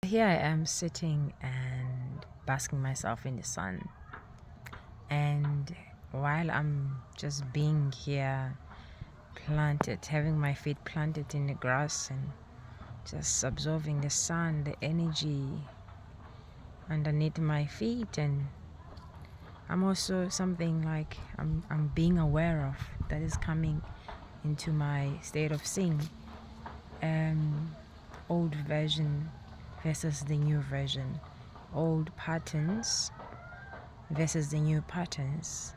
Here I am sitting and basking myself in the sun. And while I'm just being here, planted, having my feet planted in the grass and just absorbing the sun, the energy underneath my feet, and I'm also something like I'm being aware of that is coming into my state of seeing. Old version versus the new version, old patterns versus the new patterns.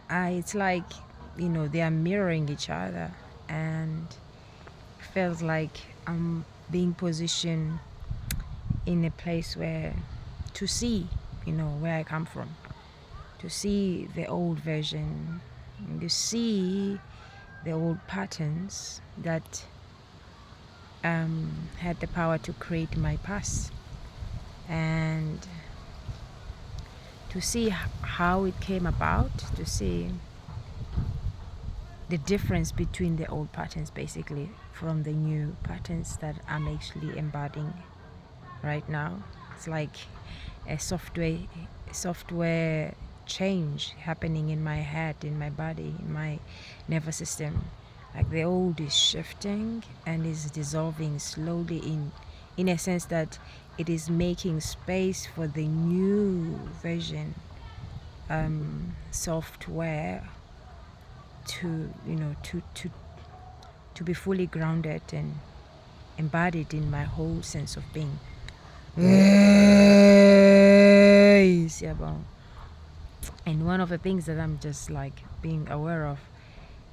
It's like, they are mirroring each other, and it feels like I'm being positioned in a place where to see, where I come from, to see the old version, to see the old patterns that had the power to create my past, and to see how it came about, to see the difference between the old patterns basically from the new patterns that I'm actually embodying right now. It's like a software change happening in my head, in my body, in my nervous system. Like the old is shifting and is dissolving slowly in a sense that it is making space for the new version software to be fully grounded and embodied in my whole sense of being. And one of the things that I'm just like being aware of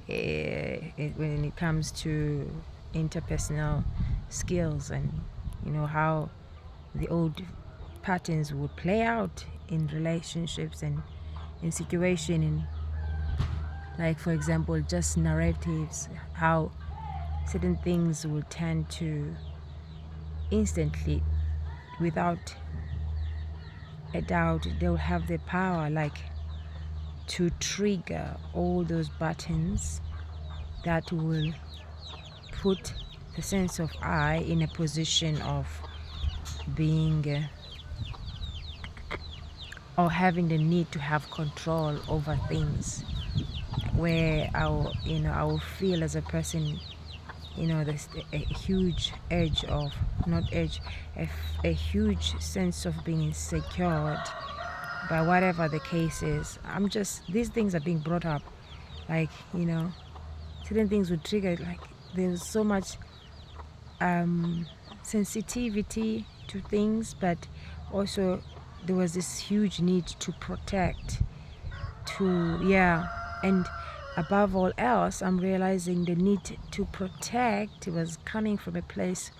when it comes to interpersonal skills, and how the old patterns would play out in relationships and in situation, in like, for example, just narratives, how certain things will tend to instantly, without a doubt, they'll have the power like to trigger all those buttons that will put the sense of I in a position of being or having the need to have control over things, where I will feel as a person, there's a huge edge of, not edge, a huge sense of being insecure by whatever the case is. These things are being brought up, like, certain things would trigger, like there's so much sensitivity to things, but also there was this huge need to protect, and above all else, I'm realizing the need to protect was coming from a place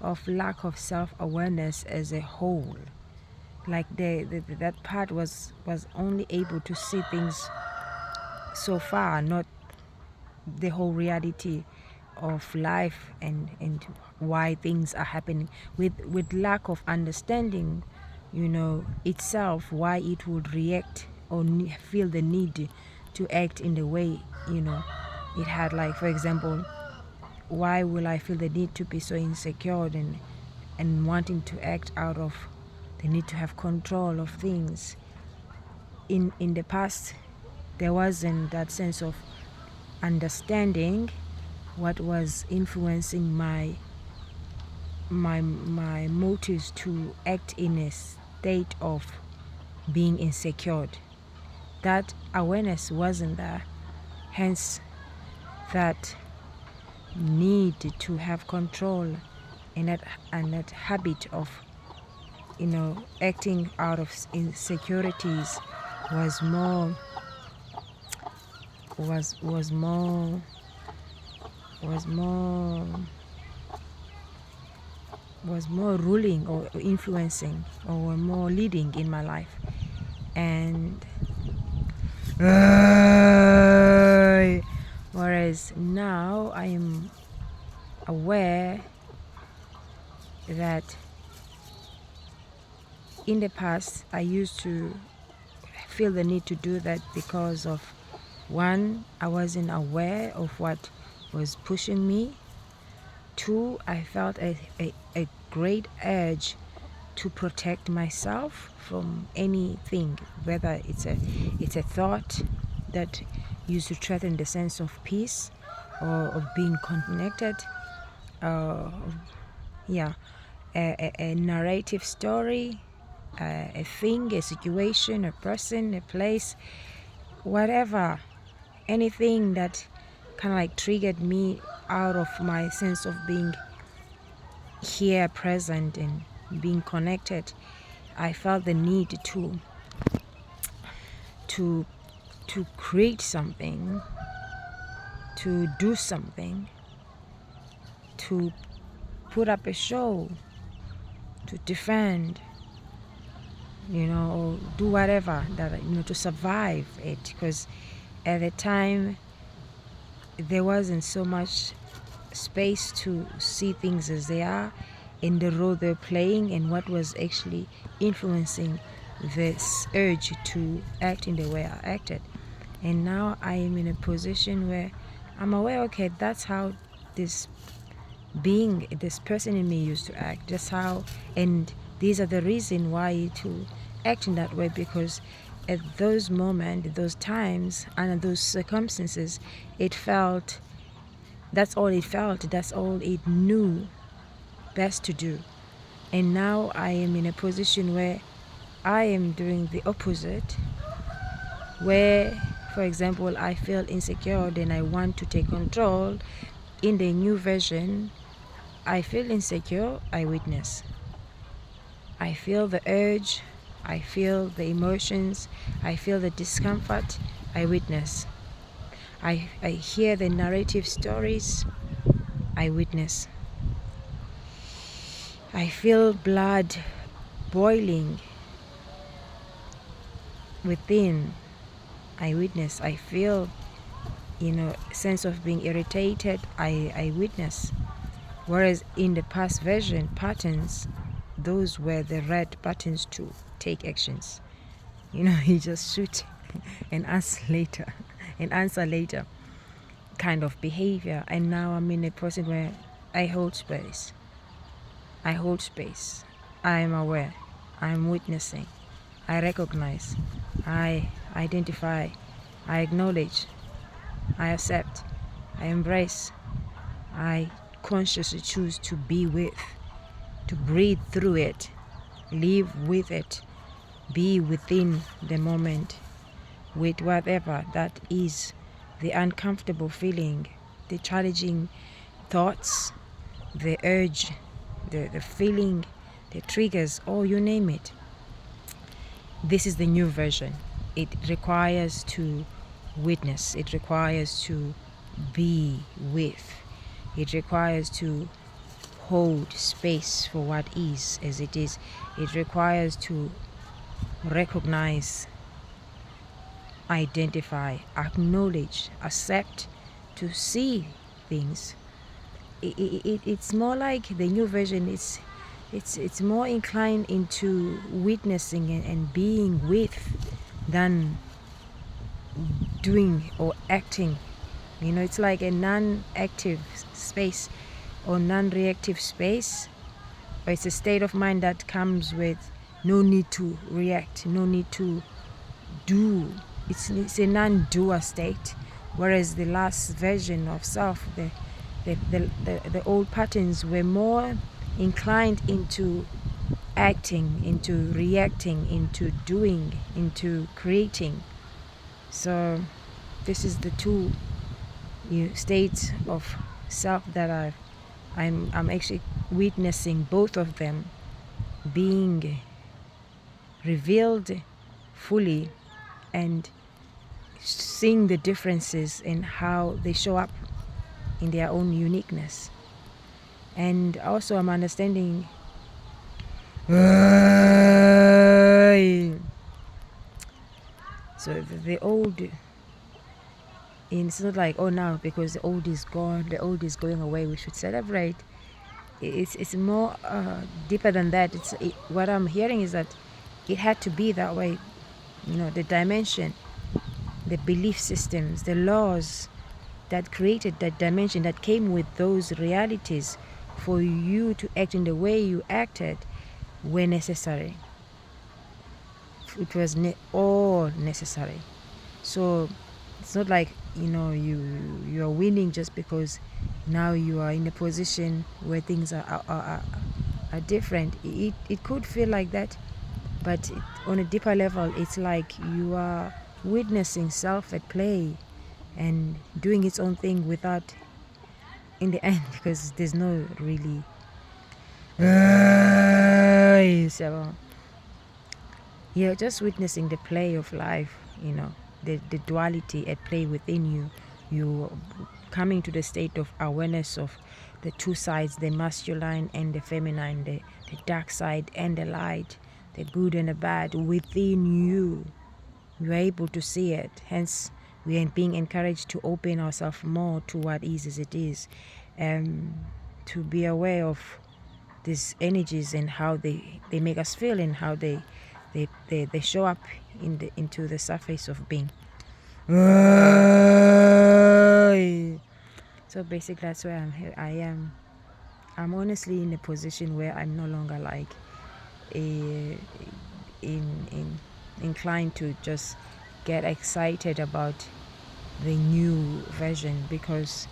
of lack of self-awareness as a whole. Like that part was only able to see things so far, not the whole reality of life and why things are happening, with lack of understanding, itself, why it would react or feel the need to act in the way it had. Like, for example, why will I feel the need to be so insecure and wanting to act out of the need to have control of things? In the past, there wasn't that sense of understanding what was influencing my motives to act in a state of being insecure. That awareness wasn't there, hence that need to have control, and that habit of acting out of insecurities was more ruling or influencing or more leading in my life. And whereas now I am aware that in the past I used to feel the need to do that because of, one, I wasn't aware of what was pushing me Two, I felt a great urge to protect myself from anything, whether it's a thought that used to threaten the sense of peace or of being connected, uh, yeah, a narrative story, a thing, a situation, a person, a place, whatever, anything that kind of like triggered me out of my sense of being here, present, and being connected. I felt the need to create something, to do something, to put up a show, to defend, or do whatever that, to survive it. Because at the time, there wasn't so much space to see things as they are, in the role they're playing, and what was actually influencing this urge to act in the way I acted. And now I am in a position where I'm aware, okay, that's how this person in me used to act. That's how, and these are the reason why to act in that way, because at those moments, those times, and those circumstances, that's all it felt, that's all it knew best to do. And now I am in a position where I am doing the opposite, where, for example, I feel insecure, then I want to take control. In the new version, I feel insecure, I witness. I feel the urge, I feel the emotions, I feel the discomfort, I witness. I hear the narrative stories, I witness. I feel blood boiling within, I witness. I feel, sense of being irritated, I witness. Whereas in the past version, patterns, those were the red buttons to take actions. You just shoot and answer later kind of behavior. And now I'm in a person where I hold space. I am aware. I'm witnessing. I recognize. I identify. I acknowledge. I accept. I embrace. I consciously choose to be with, to breathe through it, live with it, be within the moment, with whatever that is, the uncomfortable feeling, the challenging thoughts, the urge, the feeling, the triggers, or you name it. This is the new version. It requires to witness. It requires to be with. It requires to hold space for what is as it is. It requires to recognize, identify, acknowledge, accept, to see things. It's more like the new version. It's more inclined into witnessing and being with than doing or acting. It's like a non-active space or non-reactive space, or it's a state of mind that comes with no need to react, no need to do. It's a non-doer state. Whereas the last version of self, the old patterns were more inclined into acting, into reacting, into doing, into creating. So this is the two states of self that I'm actually witnessing, both of them being revealed fully, and seeing the differences in how they show up in their own uniqueness. And also I'm understanding so the old, it's not like, oh, now because the old is gone, the old is going away, we should celebrate. It's more deeper than that. What I'm hearing is that it had to be that way. The dimension, the belief systems, the laws, that created that dimension, that came with those realities for you to act in the way you acted were necessary. It was all necessary. So it's not like you're winning just because now you are in a position where things are different. It could feel like that, but on a deeper level, it's like you are witnessing self at play and doing its own thing without, in the end, because there's no really so you're just witnessing the play of life, the duality at play within you. You coming to the state of awareness of the two sides, the masculine and the feminine, the dark side and the light, the good and the bad within you. You are able to see it. Hence, we are being encouraged to open ourselves more to what is as it is, to be aware of these energies and how they make us feel and how they show up into the surface of being. So basically, that's where I am. I'm honestly in a position where I'm no longer like inclined to just get excited about the new version, because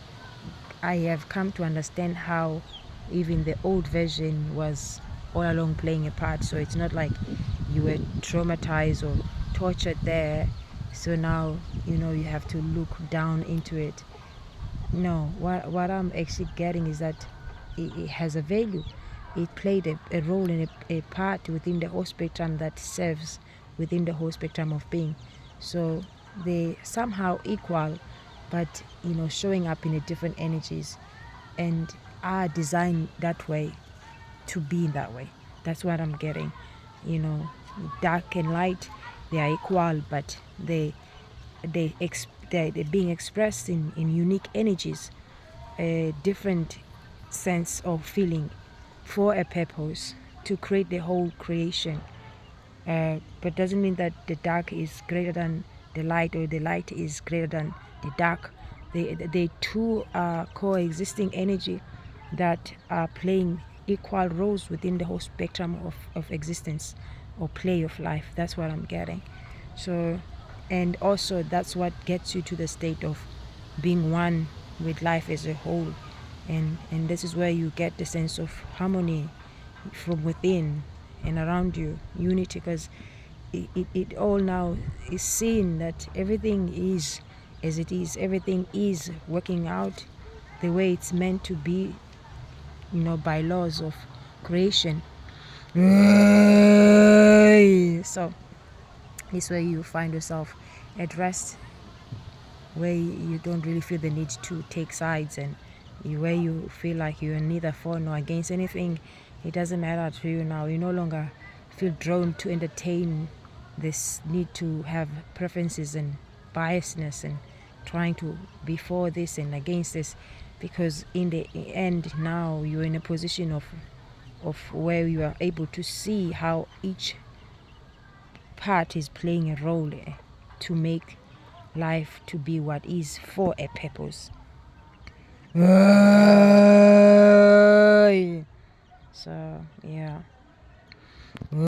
I have come to understand how even the old version was all along playing a part. So it's not like you were traumatized or tortured there, so now you have to look down into it. No, what I'm actually getting is that it has a value. It played a role in a part within the whole spectrum that serves within the whole spectrum of being. So they somehow equal, but showing up in a different energies, and are designed that way to be that way. That's what I'm getting. Dark and light, they are equal, but they're being expressed in unique energies, a different sense of feeling, for a purpose, to create the whole creation. But doesn't mean that the dark is greater than the light, or the light is greater than the dark. They two are coexisting energy that are playing equal roles within the whole spectrum of existence or play of life. That's what I'm getting. So, and also that's what gets you to the state of being one with life as a whole. And this is where you get the sense of harmony from within and around you, unity, because it all now is seen that everything is as it is, everything is working out the way it's meant to be, by laws of creation. So this way you find yourself at rest, where you don't really feel the need to take sides, and where you feel like you're neither for nor against anything. It doesn't matter to you now. You no longer feel drawn to entertain this need to have preferences and biasness and trying to be for this and against this, because in the end now you're in a position of where you are able to see how each part is playing a role to make life to be what is for a purpose. So yeah.